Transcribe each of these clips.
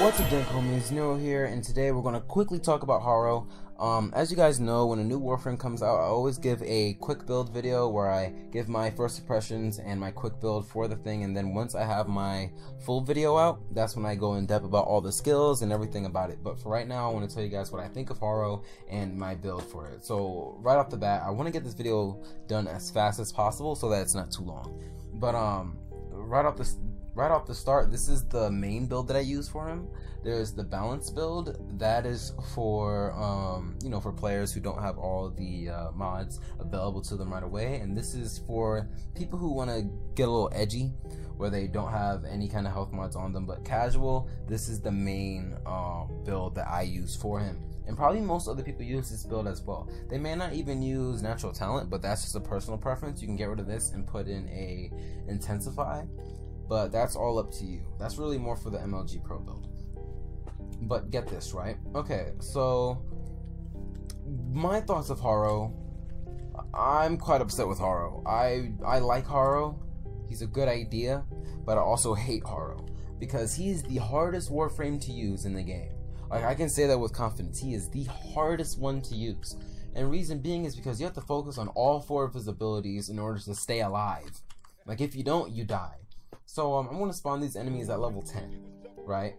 What's up, Dank homies? Nero here, and today we're going to quickly talk about Harrow. As you guys know, when a new Warframe comes out, I always give a quick build video where I give my first impressions and my quick build for the thing, and then once I have my full video out, that's when I go in depth about all the skills and everything about it. But for right now, I want to tell you guys what I think of Harrow and my build for it. So right off the bat, I want to get this video done as fast as possible so that it's not too long. But right off the start, this is the main build that I use for him. There's the balance build that is for for players who don't have all the mods available to them right away, and this is for people who want to get a little edgy where they don't have any kind of health mods on them but casual. This is the main build that I use for him, and probably most other people use this build as well. They may not even use natural talent, but that's just a personal preference. You can get rid of this and put in a intensify, but that's all up to you. That's really more for the MLG Pro build. But get this, right? Okay, so my thoughts of Harrow. I'm quite upset with Harrow. I like Harrow. He's a good idea, but I also hate Harrow because he is the hardest Warframe to use in the game. Like, I can say that with confidence. He is the hardest one to use. And reason being is because you have to focus on all 4 of his abilities in order to stay alive. Like, if you don't, you die. So I'm going to spawn these enemies at level 10, right?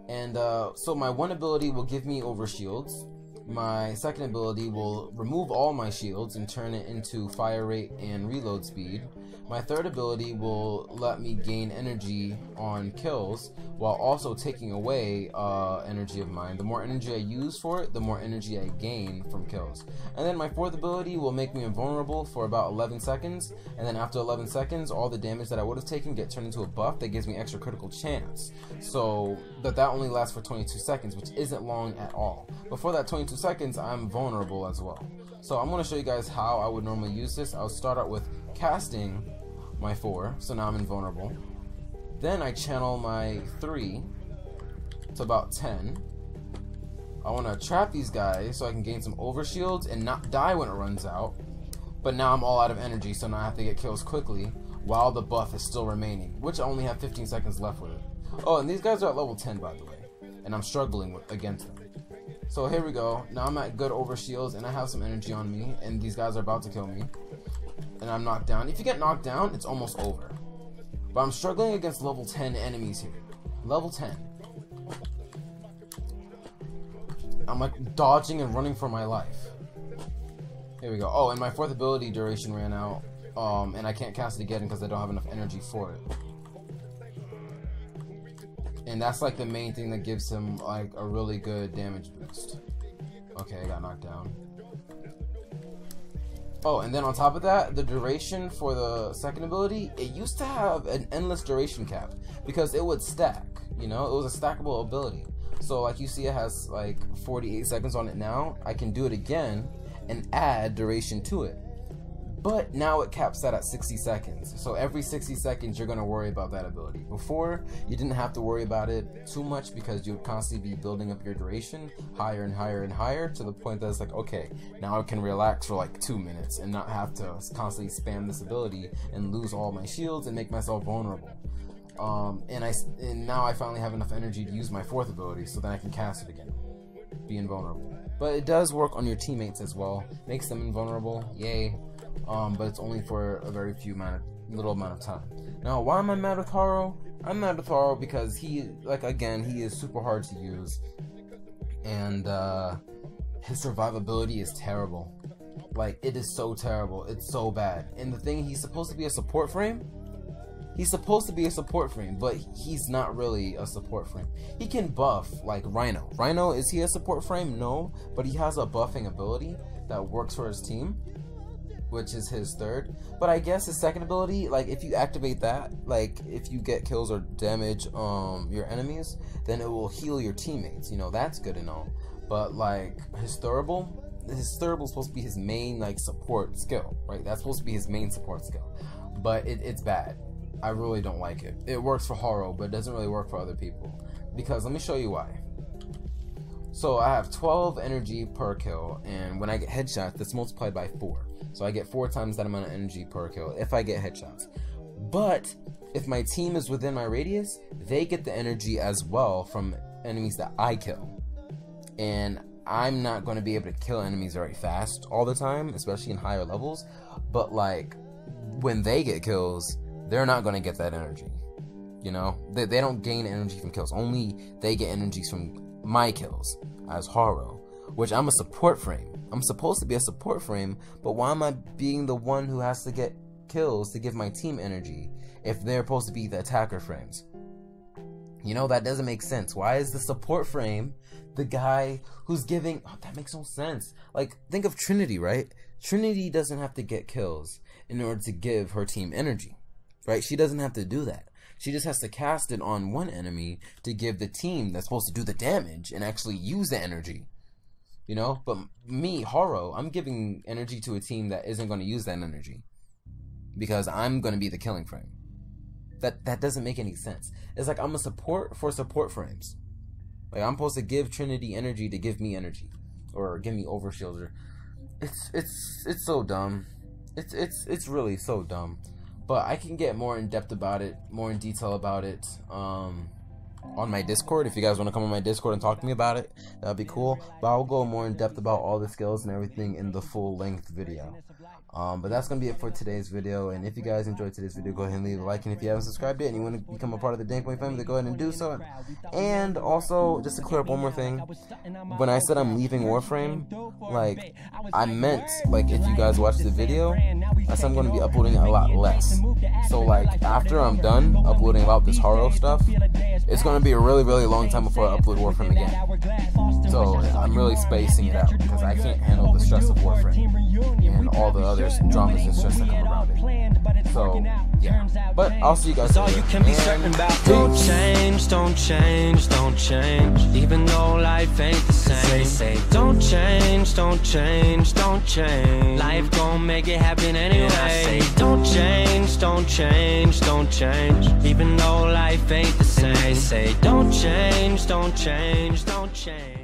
And so my one ability will give me over shields. My second ability will remove all my shields and turn it into fire rate and reload speed. My third ability will let me gain energy on kills while also taking away energy of mine. The more energy I use for it, the more energy I gain from kills. And then my fourth ability will make me invulnerable for about 11 seconds, and then after 11 seconds, all the damage that I would have taken get turned into a buff that gives me extra critical chance. So that only lasts for 22 seconds, which isn't long at all. Before that 22 seconds, I'm vulnerable as well. So I'm going to show you guys how I would normally use this. I'll start out with casting my 4, so now I'm invulnerable. Then I channel my 3 to about 10. I want to trap these guys so I can gain some overshields and not die when it runs out. But now I'm all out of energy, so now I have to get kills quickly while the buff is still remaining, which I only have 15 seconds left with it. Oh, and these guys are at level 10, by the way, and I'm struggling against them. So here we go. Now I'm at good overshields and I have some energy on me, and these guys are about to kill me. And I'm knocked down. If you get knocked down, it's almost over. But I'm struggling against level 10 enemies here. Level 10. I'm like dodging and running for my life. Here we go. Oh, and my fourth ability duration ran out. And I can't cast it again because I don't have enough energy for it. And that's like the main thing that gives him like a really good damage boost. Okay, I got knocked down. Oh, and then on top of that, the duration for the second ability, it used to have an endless duration cap because it would stack, you know, it was a stackable ability. So like you see, it has like 48 seconds on it now. I can do it again and add duration to it. But now it caps that at 60 seconds. So every 60 seconds, you're going to worry about that ability. Before, you didn't have to worry about it too much because you would constantly be building up your duration higher and higher and higher to the point that it's like, okay, now I can relax for like 2 minutes and not have to constantly spam this ability and lose all my shields and make myself vulnerable. And now I finally have enough energy to use my fourth ability so then I can cast it again, being vulnerable. But it does work on your teammates as well. Makes them invulnerable, yay. But it's only for a very little amount of time. Now, why am I mad with Harrow? I'm mad with Harrow because he, like, again, he is super hard to use, and his survivability is terrible. Like, it is so terrible. It's so bad. And the thing, he's supposed to be a support frame. He's supposed to be a support frame, but he's not really a support frame. He can buff like Rhino. Rhino, is he a support frame? No, but he has a buffing ability that works for his team, which is his third. But I guess his second ability, like if you activate that, like if you get kills or damage your enemies, then it will heal your teammates. You know, that's good and all. But like his thurible is supposed to be his main like support skill, right? That's supposed to be his main support skill. But it's bad. I really don't like it. It works for Harrow, but it doesn't really work for other people. Because let me show you why. So I have 12 energy per kill, and when I get headshots, that's multiplied by 4. So I get 4 times that amount of energy per kill if I get headshots. But if my team is within my radius, they get the energy as well from enemies that I kill. And I'm not going to be able to kill enemies very fast all the time, especially in higher levels. But like, when they get kills, they're not going to get that energy. You know, they don't gain energy from kills. Only they get energies from my kills as Harrow, which I'm a support frame. I'm supposed to be a support frame, but why am I being the one who has to get kills to give my team energy if they're supposed to be the attacker frames? You know, that doesn't make sense. Why is the support frame the guy who's giving... Oh, that makes no sense. Like, think of Trinity, right? Trinity doesn't have to get kills in order to give her team energy, right? She doesn't have to do that. She just has to cast it on one enemy to give the team that's supposed to do the damage and actually use the energy. You know? But me, Harrow, I'm giving energy to a team that isn't going to use that energy, because I'm going to be the killing frame. That doesn't make any sense. It's like I'm a support for support frames. Like, I'm supposed to give Trinity energy to give me energy, or give me overshield. It's so dumb. It's really so dumb. But I can get more in depth about it, more in detail about it, on my Discord. If you guys want to come on my Discord and talk to me about it, that'd be cool. But I'll go more in depth about all the skills and everything in the full length video. But that's gonna be it for today's video. And if you guys enjoyed today's video, go ahead and leave a like. And if you haven't subscribed yet and you want to become a part of the Dank family, then go ahead and do so. And also, just to clear up one more thing, when I said I'm leaving Warframe, like, I meant, like, if you guys watch the video, I said I'm gonna be uploading a lot less. So like, after I'm done uploading about this Harrow stuff, it's gonna be a really long time before I upload Warframe again. So I'm really spacing it out because I can't handle the stress of Warframe and all the other dramas and stress that come around it. So yeah, but I'll see you guys later. All you can be certain about. Don't change, don't change, don't change. Even though life ain't the same. They say don't change, don't change, don't change. Life gon' make it happen anyway. And I say don't change, don't change, don't change. Even though life ain't the same. They say don't change, don't change, don't change.